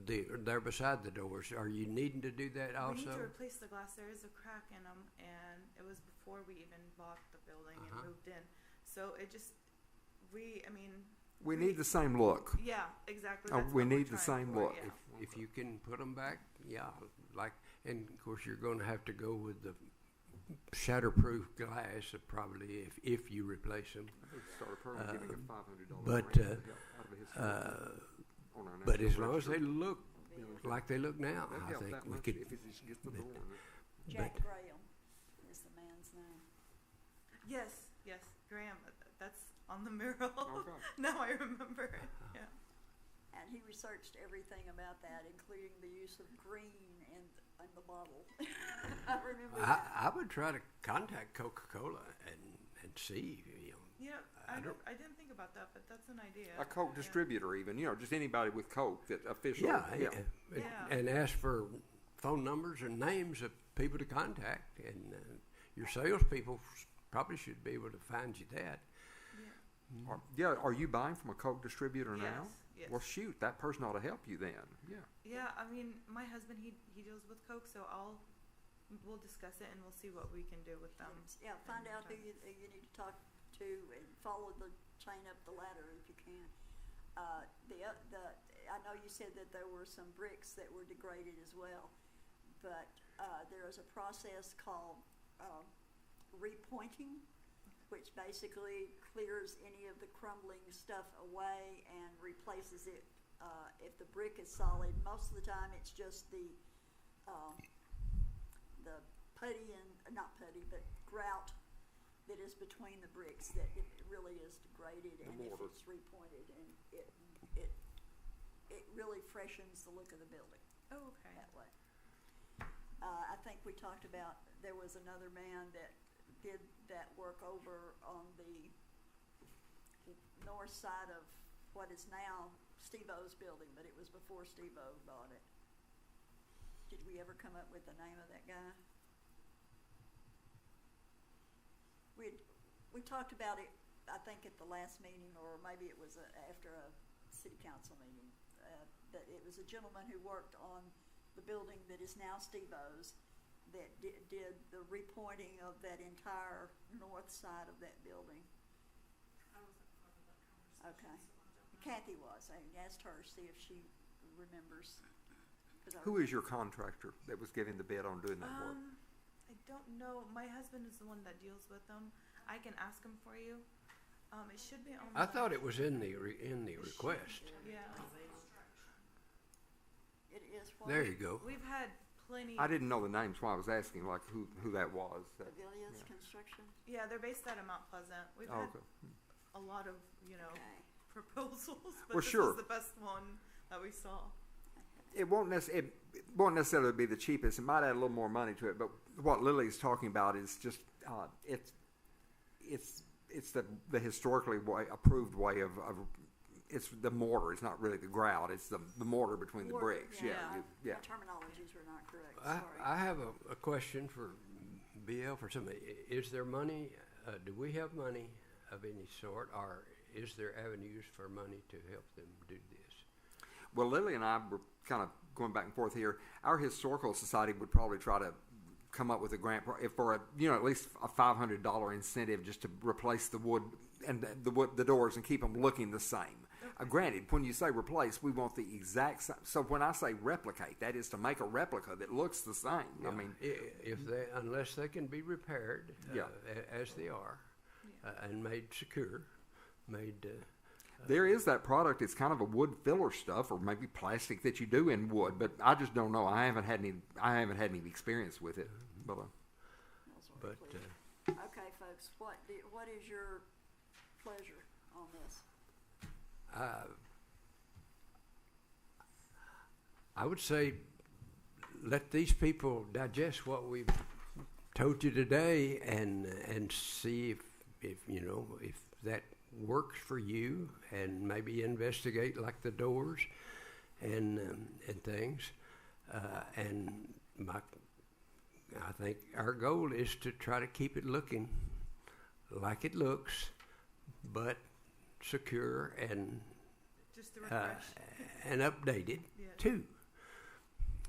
There beside the doors. Are you needing to do that We need also? to replace the glass. There is a crack in them, and it was before we even bought the building Uh-huh. and moved in. So it just, we need the same look. Yeah, exactly. Oh, That's we what we're need the trying same for, look. yeah. If you can put them back, yeah. And of course you're going to have to go with the shatterproof glass, probably if you replace them. Start a program giving a $500 but, grant out of the historical on our But national as long as they register. look like they look now, That'd I help think that we much could. if it just gets the but- door. Jack but- Graham is the man's name. Yes, Graham. That's on the mural. Okay. Now I remember it. Yeah. And he researched everything about that, including the use of green in the bottle. I remember that. I would try to contact Coca-Cola and see. Yeah, I I don't- didn't think about that, but that's an idea. A Coke Yeah. distributor, even just anybody with Coke that official. Yeah, Yeah. and ask for phone numbers and names of people to contact, and your salespeople probably should be able to find you that. Are you buying from a Coke distributor now? Yes. Well, shoot, that person ought to help you then. Yeah. Yeah, my husband he deals with Coke, so we'll discuss it and we'll see what we can do with them. Yeah, find out who you need to talk to and follow the chain up the ladder if you can. I know you said that there were some bricks that were degraded as well, but there is a process called repointing, which basically clears any of the crumbling stuff away and replaces it if the brick is solid, most of the time it's just the putty and, not putty, but grout that is between the bricks that it really is degraded, and if mortar. it's repointed, and it really freshens the look of the building Oh, okay. that way. I think we talked about, there was another man that did that work over on the north side of what is now Steve-O's building, but it was before Steve-O bought it. Did we ever come up with the name of that guy? We talked about it, I think, at the last meeting, or maybe it was after a city council meeting. That it was a gentleman who worked on the building that is now Steve-O's that did the repointing of that entire north side of that building. I wasn't part of that conversation. Okay. So I don't know. Kathy was. I asked her, see if she remembers. 'Cause Who is your contractor that was giving the bid on doing that work? I don't know. My husband is the one that deals with them. I can ask him for you. It should be on. I thought it was in the request. Yeah. It is what? There you go. We've had plenty. I didn't know the names, so I was asking like who that was. Pavilions yeah. Construction? Yeah, they're based out of Mount Pleasant. We've Oh, had okay. a lot of, Okay. proposals, but Well, this sure. was the best one that we saw. It won't necessarily be the cheapest. It might add a little more money to it, but what Lily's talking about is just it's the historically approved way of it's the mortar. It's not really the grout. It's the mortar between the Mortar, bricks. Yeah, yeah. My terminologies were not correct, I sorry. have a question for BL for somebody. Is there money, do we have money of any sort, or is there avenues for money to help them do this? Well, Lily and I were kind of going back and forth here. Our historical society would probably try to come up with a grant for at least a $500 incentive just to replace the wood and the doors and keep them looking the same. Granted, when you say replace, we want the exact same. So when I say replicate, that is to make a replica that looks the same. Yeah. I mean, Unless they can be repaired Yeah. as they are and made secure, there is that product. It's kind of a wood filler stuff, or maybe plastic that you do in wood. But I just don't know. I haven't had any experience with it. But Those were but clear. Okay, folks, what is your pleasure on this? I would say let these people digest what we've told you today and see if that works for you, and maybe investigate like the doors and things. I think our goal is to try to keep it looking like it looks, but secure and Just to refresh. and updated Yeah. too.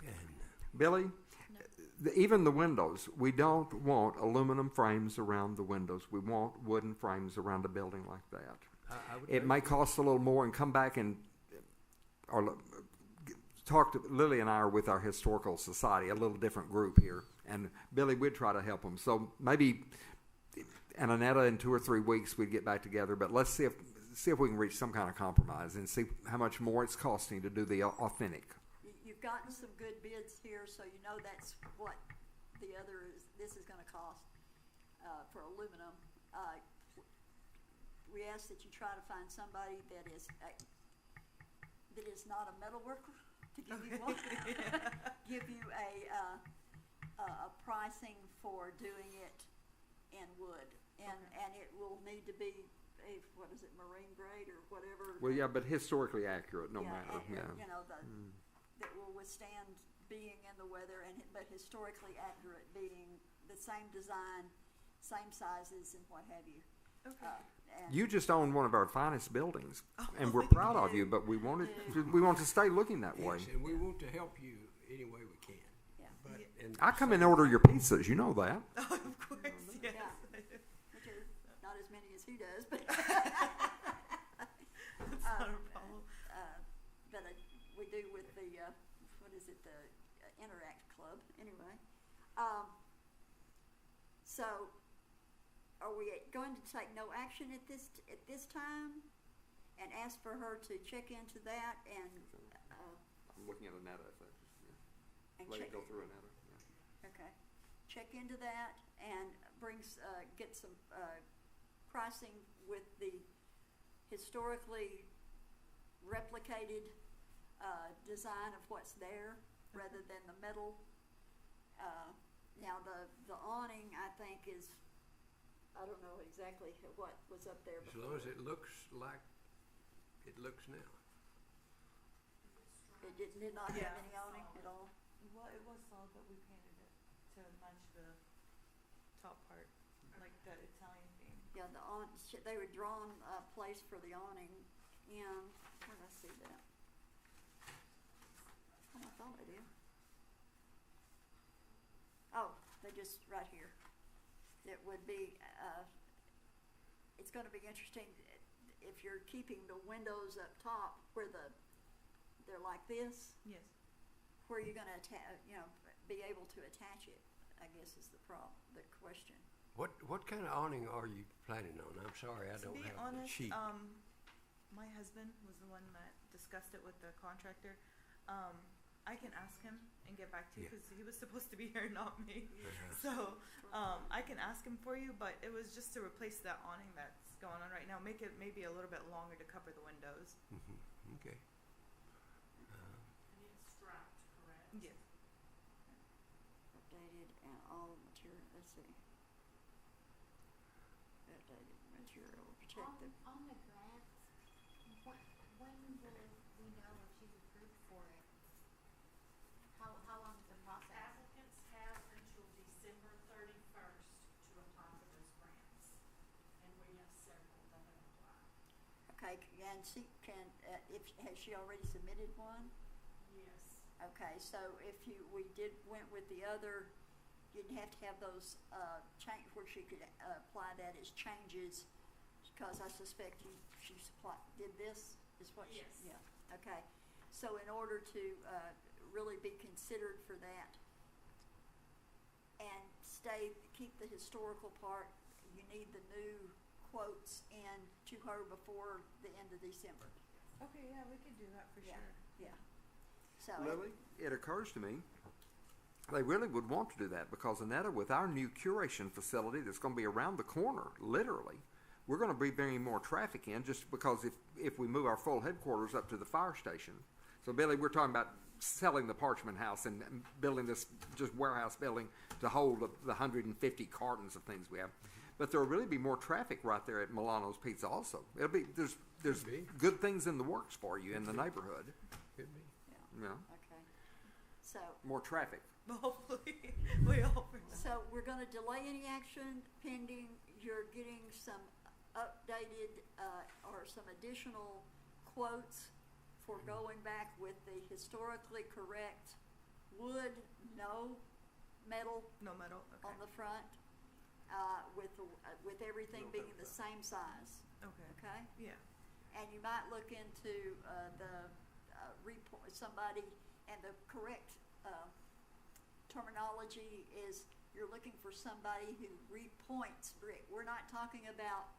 And Billy, even the windows, we don't want aluminum frames around the windows. We want wooden frames around a building like that. I would It think- may cost a little more, and come back and or talk to Lily and I are with our historical society, a little different group here, and Billy, we'd try to help them. So maybe, and Annetta, in 2 or 3 weeks we'd get back together. But let's see if we can reach some kind of compromise and see how much more it's costing to do the authentic. You've gotten some good bids here, so you know that's what this is gonna cost, for aluminum. We ask that you try to find somebody that is not a metal worker to give you one, give you a pricing for doing it in wood, and it will need to be what is it, marine grade or whatever. Well, yeah, but historically accurate, no Yeah, matter. and, Yeah. you know, that will withstand being in the weather, but historically accurate, being the same design, same sizes, and what have you. Okay. And You just own one of our finest buildings, Oh, and we're thank proud of you. you. But we want to stay looking that way. Yes, and we want to help you any way we can. Yeah. But Yeah. and I come and order your pizzas. You know that. Oh, of course, yes. Yeah. which is not as many as he does, but That's not a problem. but we do with the the Interact Club anyway. So, are we going to take no action at this time? and ask for her to check into that and, I'm looking at Annetta, if that's just, yeah. and Let check. it go through Annetta, yeah. Okay, check into that and get some, pricing with the historically replicated, design of what's there, rather than the metal. Now the awning, I think, is, I don't know exactly what was up there As before. long as it looks like it looks now. It did not have Yeah. any awning at all? Well, it was solid, but we painted it to match the top part, like the Italian theme. Yeah, they were drawing a place for the awning in, where did I see that? Oh, I thought I did. Oh, they just, right here. It would be, it's gonna be interesting if you're keeping the windows up top where they're like this, Yes. where you're gonna be able to attach it, I guess is the question. What kind of awning are you planning on? I'm sorry, I To don't be have the honest, sheet. my husband was the one that discussed it with the contractor. I can ask him and get back to you Yeah. because he was supposed to be here, not me. Uh-huh. So I can ask him for you, but it was just to replace that awning that's going on right now. Make it maybe a little bit longer to cover the windows. Okay. And it's striped, correct? Yes. Updated and all material, let's see. Updated material, protect the, On the grants, when will we know if she's approved for it? How long is the process? Applicants have until December 31st to apply for those grants, and we have several that have applied. okay, and has she already submitted one? Yes. Okay, so if went with the other, you'd have to have those, change, where she could, apply that as changes, because I suspect she did this, is what she? Yes. Yeah, okay. So in order to, really be considered for that and keep the historical part, you need the new quotes in to her before the end of December. Okay, yeah, we could do that for Yeah. sure. Yeah. So. Lily, it occurs to me, they really would want to do that because Annetta, with our new curation facility that's going to be around the corner, literally, we're going to be bringing more traffic in just because if we move our full headquarters up to the fire station. So, Billy, we're talking about selling the Parchment House and building this just warehouse building to hold the 150 cartons of things we have. But there will really be more traffic right there at Milano's Pizza also. There's Could be. good things in the works for you in the neighborhood. Could be. Yeah. Okay. So, More traffic. Hopefully, we all. so we're gonna delay any action pending you're getting some updated, or some additional quotes for going back with the historically correct wood, no metal No metal. Okay. on the front, with everything being the same size, Okay. okay? Yeah. And you might look into, somebody, and the correct, terminology is you're looking for somebody who repoints brick. We're not talking about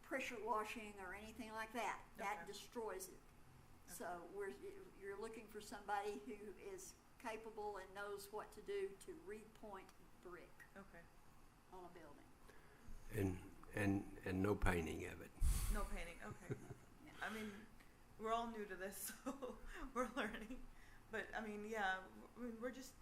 pressure washing or anything like that. That Okay. destroys it. So you're looking for somebody who is capable and knows what to do to repoint brick Okay. on a building. And no painting of it. No painting. Okay. I mean, we're all new to this, so we're learning. But I mean, yeah, we're just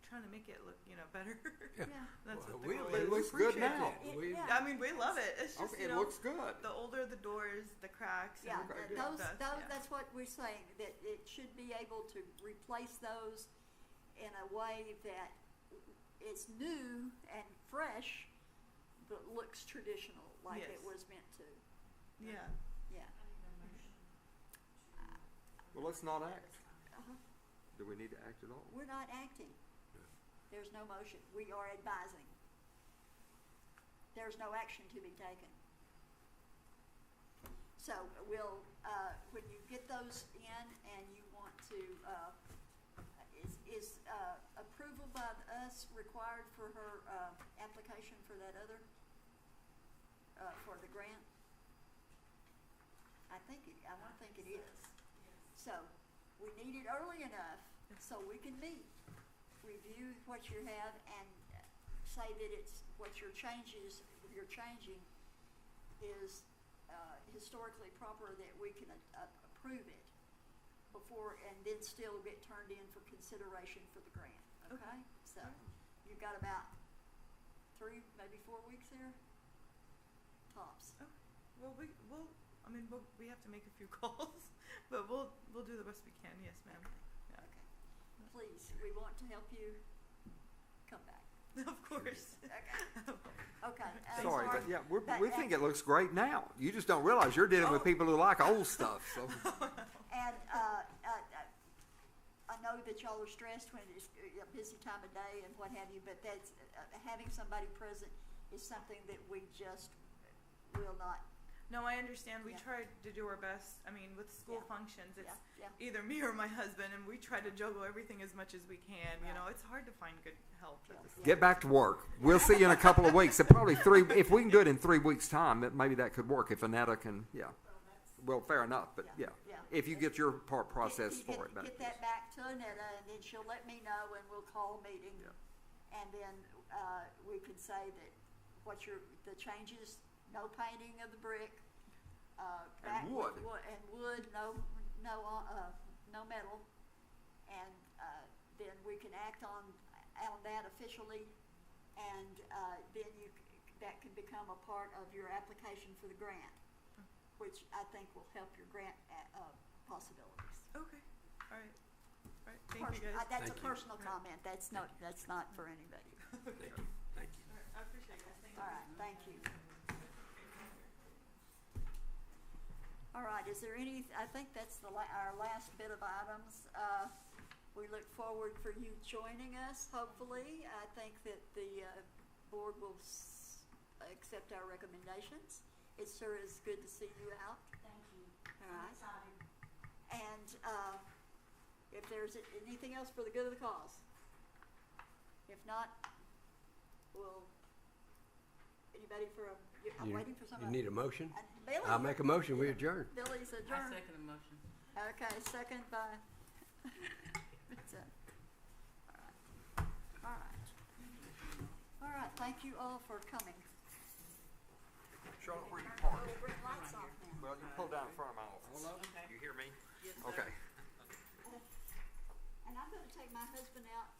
trying to make it look, better. Yeah. That's Well, what the we- goal it is. looks good appreciate now. that. We- Yeah. I mean, we love it. It's just Okay, it looks good. the older the doors, the cracks. Yeah, and Okay, those, yeah. that's what we're saying, that it should be able to replace those in a way that is new and fresh, but looks traditional, like it Yes. was meant to, Yeah. yeah. I need a motion to. Well, let's not act. Uh-huh. Do we need to act at all? We're not acting. There's no motion. We are advising. There's no action to be taken. So we'll, when you get those in and you want to, is approval by us required for her, application for that other, for the grant? I wanna think it is. So, we need it early enough so we can meet, review what you have, and say that it's, what you're changing is, historically proper, that we can approve it before, and then still get turned in for consideration for the grant, okay? So, you've got about 3, maybe 4 weeks there, tops. Well, we have to make a few calls, but we'll do the best we can. Yes, ma'am. Yeah. Okay. Please, we want to help you come back. Of course. Okay. Sorry, but yeah, but- we think it looks great now. You just don't realize you're dealing with people who like old stuff, so. And, I know that y'all are stressed when it's a busy time of day and what have you, but that's, having somebody present is something that we just will not. No, I understand. We Yeah. tried to do our best. I mean, with school Yeah. functions, it's Yeah. either me or my husband, and we try to juggle everything as much as we can. You Right. know, it's hard to find good help. Yeah. Get back to work. We'll see you in a couple of weeks. Probably 3, if we can do it in 3 weeks' time, maybe that could work. If Annetta can, yeah. Well, fair enough, but yeah. Yeah. If you get your part processed Get- for it back. Get that back to Annetta, and then she'll let me know, and we'll call a meeting. Yeah. And then, we can say that the changes, no painting of the brick, back with wood. And wood, no metal. And, then we can act on that officially, and, then that can become a part of your application for the grant, which I think will help your grant, possibilities. Okay. All right. All right. Thank you, guys. That's a Thank you. personal comment, that's not for anybody. Thank you. Thank you. All right. I appreciate it, guys. Thank you. All right, thank you. All right, is there I think that's our last bit of items. We look forward for you joining us, hopefully. I think that the board will accept our recommendations. It sure is good to see you out. Thank you. All I'm right. excited. And if there's anything else for the good of the cause. If not, anybody I'm waiting for You somebody. need a motion? Billy? I'll make a motion. We adjourn. Billy's I adjourned. second the motion. Okay, second by. All right, thank you all for coming. Charlotte, where you park? We'll bring lights off now. Well, you pull down in front of my office. Okay. You hear me? Yes, sir. Okay. And I'm gonna take my husband out